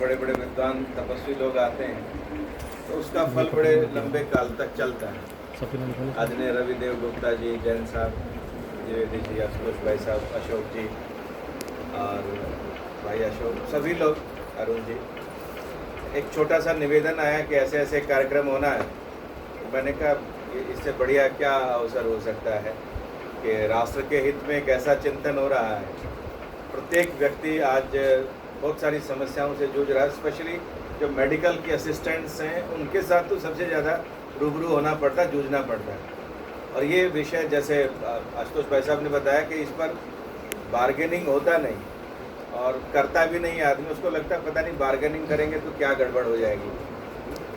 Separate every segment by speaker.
Speaker 1: बड़े बड़े विद्वान तपस्वी लोग आते हैं तो उसका फल बड़े लंबे काल तक चलता है। आदरणीय रविदेव गुप्ता जी, जैन साहब, द्विवेदी जी, आशुतोष भाई साहब, अशोक जी और भाई अशोक, सभी लोग, अरुण जी, एक छोटा सा निवेदन आया कि ऐसे ऐसे कार्यक्रम होना है। तो मैंने कहा इससे बढ़िया क्या अवसर हो सकता है कि राष्ट्र के हित में एक ऐसा चिंतन हो रहा है। प्रत्येक व्यक्ति आज बहुत सारी समस्याओं से जूझ रहा है, स्पेशली जो मेडिकल के असिस्टेंट्स हैं उनके साथ तो सबसे ज़्यादा रूबरू होना पड़ता है, जूझना पड़ता है। और ये विषय जैसे आशुतोष भाई साहब ने बताया कि इस पर बार्गेनिंग होता नहीं और करता भी नहीं आदमी, उसको लगता है पता नहीं बार्गेनिंग करेंगे तो क्या गड़बड़ हो जाएगी।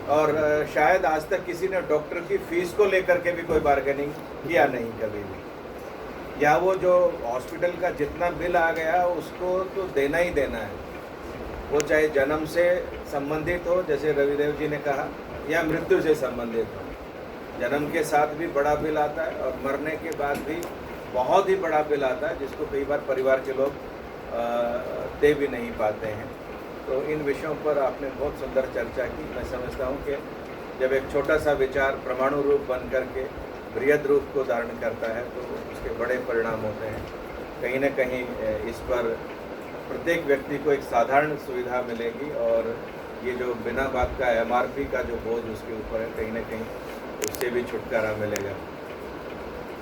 Speaker 1: और शायद आज तक किसी ने डॉक्टर की फ़ीस को लेकर के भी कोई बार्गेनिंग किया नहीं कभी भी, या वो जो हॉस्पिटल का जितना बिल आ गया उसको तो देना ही देना है, वो चाहे जन्म से संबंधित हो जैसे रविदेव जी ने कहा, या मृत्यु से संबंधित हो। जन्म के साथ भी बड़ा बिल आता है और मरने के बाद भी बहुत ही बड़ा बिल आता है, जिसको कई बार परिवार के लोग दे भी नहीं पाते हैं। तो इन विषयों पर आपने बहुत सुंदर चर्चा की। मैं समझता हूँ कि जब एक छोटा सा विचार परमाणु रूप बन करके बृहद रूप को धारण करता है तो उसके बड़े परिणाम होते हैं। कहीं न कहीं इस पर प्रत्येक व्यक्ति को एक साधारण सुविधा मिलेगी और ये जो बिना बात का MRP का जो बोझ उसके ऊपर है, कहीं न कहीं उससे भी छुटकारा मिलेगा।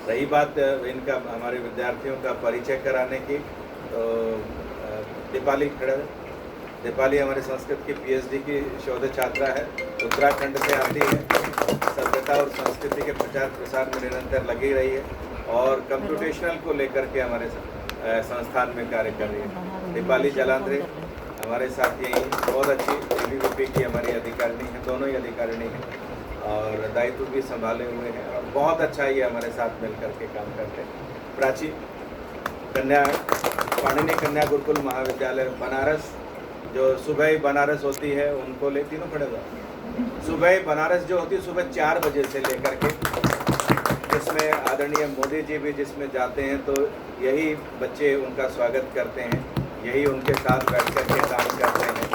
Speaker 1: रही बात इनका, हमारे विद्यार्थियों का परिचय कराने की, तो दीपाली खड़े, दीपाली हमारे संस्कृत की PhD की शोध छात्रा है, उत्तराखंड से आती है, सभ्यता और संस्कृति के प्रचार प्रसार में निरंतर लगी रही है और कंप्यूटेशनल को लेकर के हमारे संस्थान में कार्य कर रही है। दीपाली जलांध्रे हमारे साथ यही बहुत अच्छी ABVP की हमारी अधिकारिणी है, दोनों ही अधिकारिणी हैं और दायित्व भी संभाले हुए हैं और बहुत अच्छा ये हमारे साथ मिल करके काम करते हैं। प्राची कन्या, पाणिनि कन्या गुरुकुल महाविद्यालय बनारस, जो सुबह बनारस होती है उनको ले, तीनों खड़े हुआ, सुबह बनारस जो होती है सुबह 4 बजे से लेकर के, जिसमें आदरणीय मोदी जी भी जिसमें जाते हैं तो यही बच्चे उनका स्वागत करते हैं, यही उनके साथ बैठ कर के काम करते हैं।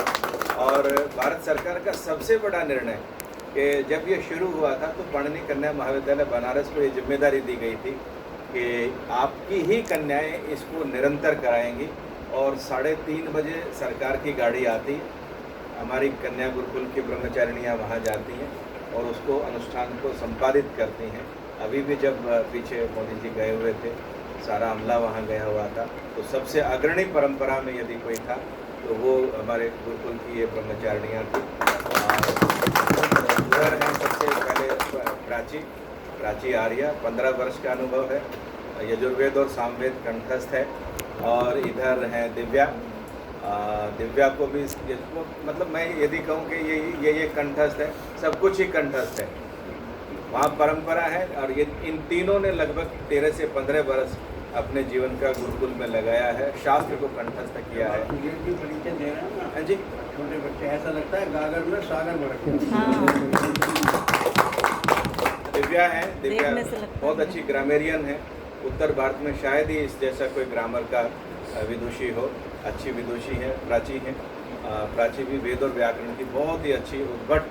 Speaker 1: और भारत सरकार का सबसे बड़ा निर्णय कि जब ये शुरू हुआ था तो पाणिनि कन्या महाविद्यालय बनारस को ये जिम्मेदारी दी गई थी कि आपकी ही कन्याएं इसको निरंतर कराएंगी और 3:30 बजे सरकार की गाड़ी आती, हमारी कन्या गुरुकुल की ब्रह्मचारिणियाँ वहाँ जाती हैं और उसको अनुष्ठान को संपादित करती हैं। अभी भी जब पीछे मोदी जी गए हुए थे, सारा अमला वहाँ गया हुआ था, तो सबसे अग्रणी परंपरा में यदि कोई था तो वो हमारे गुरुकुल की ये ब्रह्मचारिणियाँ थी। उधर हैं सबसे पहले प्राची आर्या, 15 वर्ष का अनुभव है, यजुर्वेद और सामवेद कंठस्थ है। और इधर हैं दिव्या को भी मतलब मैं यदि कहूँ कि ये कंठस्थ है, सब कुछ ही कंठस्थ है, वहाँ परंपरा है। और ये इन तीनों ने लगभग 13 से 15 वर्ष अपने जीवन का गुरुकुल में लगाया है, शास्त्र को कंठस्थ किया है। हाँ जी,
Speaker 2: छोटे बच्चे, ऐसा लगता है गागर में सागर भर।
Speaker 1: दिव्या है, दिव्या बहुत अच्छी ग्रामेरियन है, उत्तर भारत में शायद ही इस जैसा कोई ग्रामर का विदुषी हो, अच्छी विदुषी है। प्राची भी वेद और व्याकरण की बहुत ही अच्छी उद्भट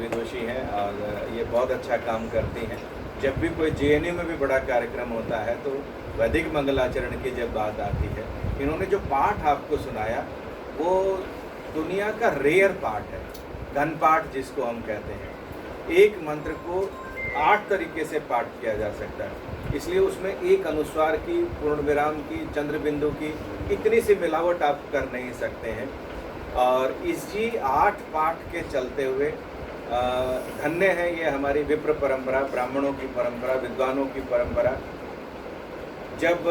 Speaker 1: विदुषी हैं और ये बहुत अच्छा काम करती हैं। जब भी कोई JNU में भी बड़ा कार्यक्रम होता है तो वैदिक मंगलाचरण की जब बात आती है, इन्होंने जो पाठ आपको सुनाया वो दुनिया का रेयर पाठ है, घन पाठ जिसको हम कहते हैं। एक मंत्र को 8 तरीके से पाठ किया जा सकता है, इसलिए उसमें एक अनुस्वार की, पूर्ण विराम की, चंद्र बिंदु की इतनी सी मिलावट आप कर नहीं सकते हैं। और इसी 8 पाठ के चलते हुए धन्य है ये हमारी विप्र परंपरा, ब्राह्मणों की परंपरा, विद्वानों की परंपरा। जब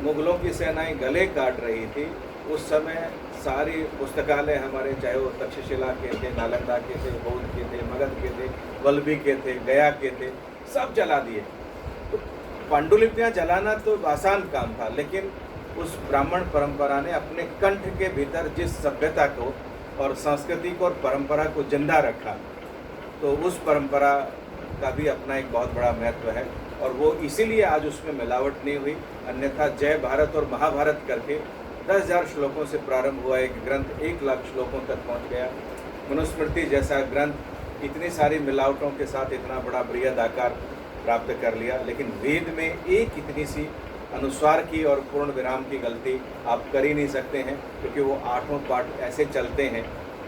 Speaker 1: मुगलों की सेनाएं गले काट रही थी उस समय सारी पुस्तकालय हमारे, चाहे वो तक्षशिला के थे, नालंदा के थे, बौद्ध के थे, मगध के थे, वल्लभी के थे, गया के थे, सब जला दिए। तो पांडुलिपियाँ जलाना तो आसान काम था, लेकिन उस ब्राह्मण परंपरा ने अपने कंठ के भीतर जिस सभ्यता को और संस्कृति को और परंपरा को जिंदा रखा, तो उस परंपरा का भी अपना एक बहुत बड़ा महत्व है और वो इसीलिए आज उसमें मिलावट नहीं हुई। अन्यथा जय भारत और महाभारत करके 10,000 श्लोकों से प्रारंभ हुआ एक ग्रंथ 1 लाख श्लोकों तक पहुंच गया। मनुस्मृति जैसा ग्रंथ इतनी सारी मिलावटों के साथ इतना बड़ा बृहद आकार प्राप्त कर लिया, लेकिन वेद में एक इतनी सी अनुस्वार की और पूर्ण विराम की गलती आप कर ही नहीं सकते हैं, क्योंकि वो 8 पाठ ऐसे चलते हैं,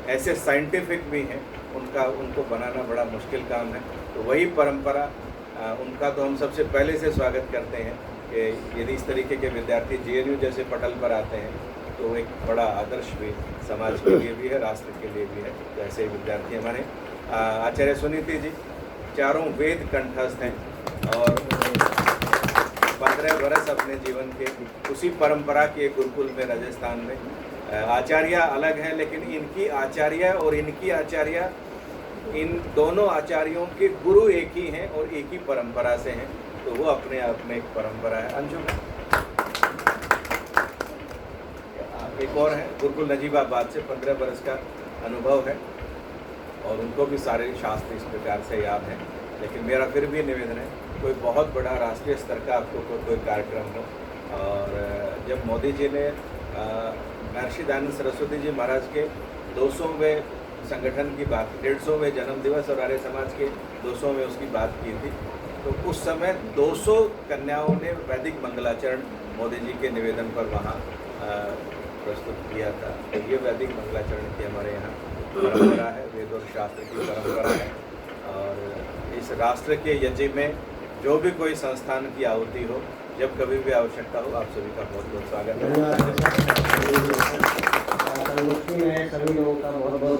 Speaker 1: ऐसे साइंटिफिक भी हैं, उनको बनाना बड़ा मुश्किल काम है। तो वही परंपरा उनका तो हम सबसे पहले से स्वागत करते हैं कि यदि इस तरीके के विद्यार्थी JNU जैसे पटल पर आते हैं तो एक बड़ा आदर्श भी समाज के लिए भी है, राष्ट्र के लिए भी है। तो ऐसे विद्यार्थी हमारे आचार्य सुनीति जी चारों वेद कंठस्थ हैं और 15 वर्ष अपने जीवन के उसी परंपरा के गुरुकुल में राजस्थान में। आचार्य अलग है, लेकिन इनकी आचार्य और इनकी आचार्य, इन दोनों आचार्यों के गुरु एक ही हैं और एक ही परंपरा से हैं, तो वो अपने आप में एक परंपरा है। अंजुम एक और है, गुरुकुल नजीबाबाद से 15 वर्ष का अनुभव है और उनको भी सारे शास्त्र इस प्रकार से याद हैं। लेकिन मेरा फिर भी निवेदन है, कोई बहुत बड़ा राष्ट्रीय स्तर का आपको कोई कार्यक्रम हो, और जब मोदी जी ने महर्षि दयानंद सरस्वती जी महाराज के 200वें संगठन की बात, 150वें जन्म दिवस और आर्य समाज के 200वें उसकी बात की थी, तो उस समय 200 कन्याओं ने वैदिक मंगलाचरण मोदी जी के निवेदन पर वहाँ प्रस्तुत किया था। तो ये वैदिक मंगलाचरण की हमारे यहाँ परंपरा है, वेद और शास्त्र की परंपरा है। और इस राष्ट्र के यज्ञ में जो भी कोई संस्थान की आहुति हो, जब कभी भी आवश्यकता हो, आप सभी का बहुत बहुत स्वागत है।
Speaker 3: सभी लोगों का बहुत बहुत